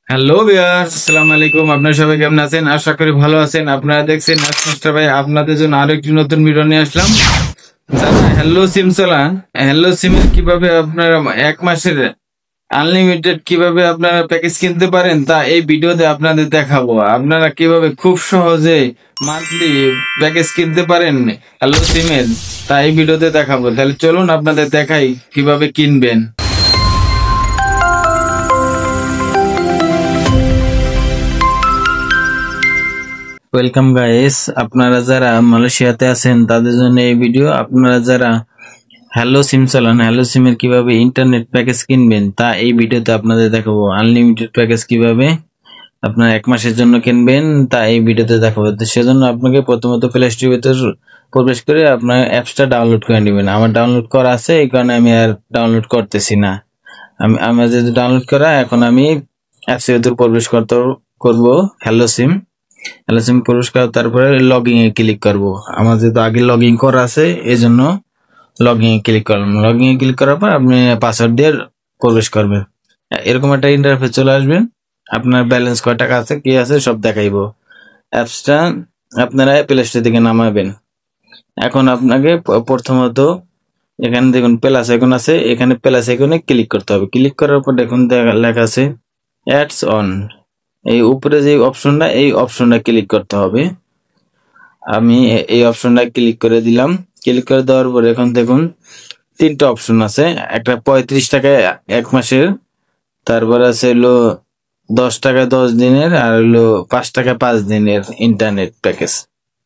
Hello viewers, আসসালামু আলাইকুম। আপনারা সবাই কেমন আছেন? আশা করি ভালো আছেন। আপনারা দেখছেন মাস্টার ভাই, আপনাদের জন্য আরো একটি নতুন ভিডিও নিয়ে আসলাম। যারা হ্যালো সিম চালান, হ্যালো সিমের কিভাবে আপনারা 1 মাসের আনলিমিটেড কিভাবে আপনারা প্যাকেজ কিনতে পারেন তা এই ভিডিওতে আপনাদের দেখাবো। আপনারা কিভাবে খুব সহজে মান্থলি প্যাকেজ কিনতে পারেন হ্যালো সিমের, তা এই ভিডিওতে দেখাবো। তাহলে চলুন আপনাদের দেখাই কিভাবে কিনবেন। ওয়েলকাম গাইস, আপনারা যারা মালয়েশিয়াতে আছেন তাদের জন্য এই ভিডিও। আপনারা যারা হ্যালো সিম চালান, হ্যালো সিমের কিভাবে ইন্টারনেট প্যাকেজ কিনবেন তা এই ভিডিওতে আপনাদের দেখাবো। আনলিমিটেড প্যাকেজ কিভাবে আপনার 1 মাসের জন্য কিনবেন তা এই ভিডিওতে দেখাবো। তো সেজন্য আপনাকে প্রথমত প্লে স্টোরের ভিতর প্রবেশ করে আপনার অ্যাপসটা ডাউনলোড করে নেবেন। আমার ডাউনলোড করা আছে, এই কারণে আমি আর ডাউনলোড করতেছি না। আমার যেহেতু ডাউনলোড করা, এখন আমি অ্যাপসের ভিতর প্রবেশ করব হ্যালো সিম। হ্যালো সিম প্রবেশ করার তারপরে লগইন এ ক্লিক করব। আমার যেহেতু আগে লগইন করা আছে এই জন্য লগইন এ ক্লিক করলাম। লগইন এ ক্লিক করার পর আপনি পাসওয়ার্ড দিয়ে প্রবেশ করবেন। এরকম একটা ইন্টারফেস চলে আসবে। আপনার ব্যালেন্স কয় টাকা আছে কি আছে সব দেখাইবো। অ্যাপসটা আপনারা প্লে স্টোর থেকে নামাবেন। এখন আপনাকে প্রথমত এখানে দেখুন প্লাস আইকন আছে, এখানে প্লাস আইকনে ক্লিক করতে হবে। ক্লিক করার পর দেখুন লেখা আছে অ্যাডস অন। এই উপরে যে অপশনটা, এই অপশনটা ক্লিক করতে হবে। আমি এই অপশনটা ক্লিক করে দিলাম। ক্লিক করে দেওয়ার পর এখন দেখুন 3টা অপশন আছে। একটা 35 টাকায় 1 মাসের, তারপর আছে হলো 10 টাকায় 10 দিনের, আর হলো 5 টাকায় 5 দিনের ইন্টারনেট প্যাকেজ।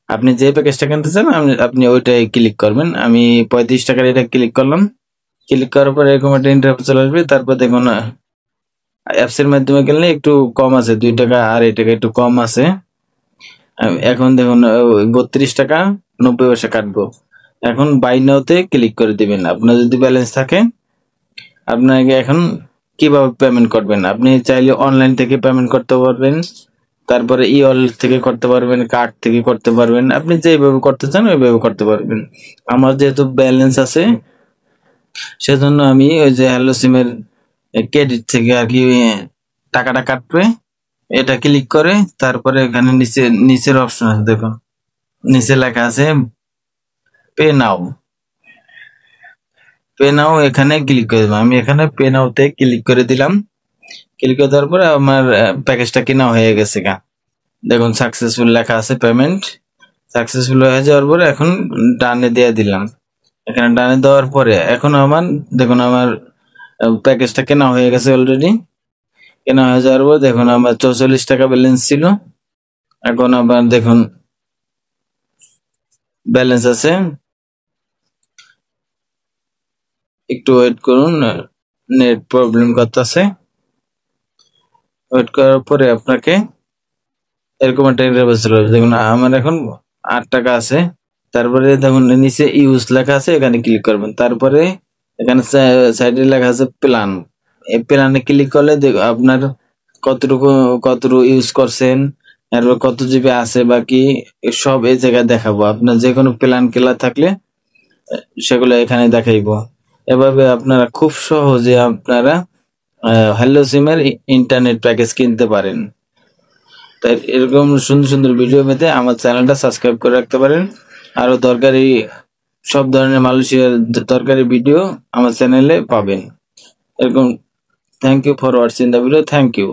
আপনি যে প্যাকেজটা কিনতে চান আপনি ওইটাই ক্লিক করবেন। আমি 35 টাকার এটা ক্লিক করলাম। ক্লিক করার পর এরকম একটা ইন্টারফেস চলে আসবে। তারপর দেখুন অ্যাপস এর মাধ্যমে কিনলে একটু কম আছে, 2 টাকা আর 8 টাকা একটু কম আছে। এখন দেখুন 32 টাকা 90 পয়সা কাটবো। এখন বাই নাওতে ক্লিক করে দিবেন। আপনার যদি ব্যালেন্স থাকে আপনাকে এখন কিভাবে পেমেন্ট করবেন, আপনি চাইলে অনলাইন থেকে পেমেন্ট করতে পারবেন, তারপরে ই ওয়ালেট থেকে করতে পারবেন, কার্ড থেকে করতে পারবেন। আপনি যেভাবে করতে চান ওইভাবে করতে পারবেন। আমার যেহেতু ব্যালেন্স আছে সেজন্য আমি ওই যে হ্যালো সিমের ক্রেডিট থেকে আর কি টাকাটা কাটবে, এটা ক্লিক করে তারপরে এখানে নিচের অপশন আছে দেখুন, নিচে লেখা আছে পে নাও। পে নাও এখানে ক্লিক করে দিলাম। আমি এখানে পে নাওতে ক্লিক করে দিলাম। ক্লিক করে দেওয়ার পরে আমার প্যাকেজটা কেনা হয়ে গেছে গা। দেখুন সাকসেসফুল লেখা আছে পেমেন্ট। সাকসেসফুল হয়ে যাওয়ার পরে এখন ডানে দিয়ে দিলাম। এখানে ডানে দেওয়ার পরে এখন আমার দেখুন আমার প্যাকেজটা কেনা হয়ে গেছে অলরেডি। কেনা হয়ে যাওয়ার পর দেখুন আমার 44 টাকা ব্যালেন্স ছিল। এখন আবার দেখুন ব্যালেন্স আছে, একটু ওয়েট করুন, নেট প্রবলেম করতেছে। ওয়েট করার পরে আপনাকে এরকম একটা ইন্টারফেস চলে আসবে। দেখুন আমার এখন 8 টাকা আছে। তারপরে দেখুন নিচে ইউজ লেখা আছে, এখানে ক্লিক করবেন। তারপরে এখানে সাইডে লেখা আছে প্ল্যান। এই প্ল্যানে ক্লিক করলে আপনার কতটুকু ইউজ করছেন, এরপর কত জিবি আছে বাকি সব এই জায়গায় দেখাবো। আপনার যে কোনো প্ল্যান কেলা থাকলে সেগুলো এখানে দেখাইবো। এভাবে আপনারা খুব সহজে আপনারা হ্যালো সিমের ইন্টারনেট প্যাকেজ কিনতে পারেন। তাই এরকম সুন্দর সুন্দর ভিডিও পেতে আমার চ্যানেলটা সাবস্ক্রাইব করে রাখতে পারেন। আরো দরকারি সব ধরনের মালয়েশিয়ার দরকারি ভিডিও আমার চ্যানেলে পাবেন। এরকম thank you for watching the video. Thank you.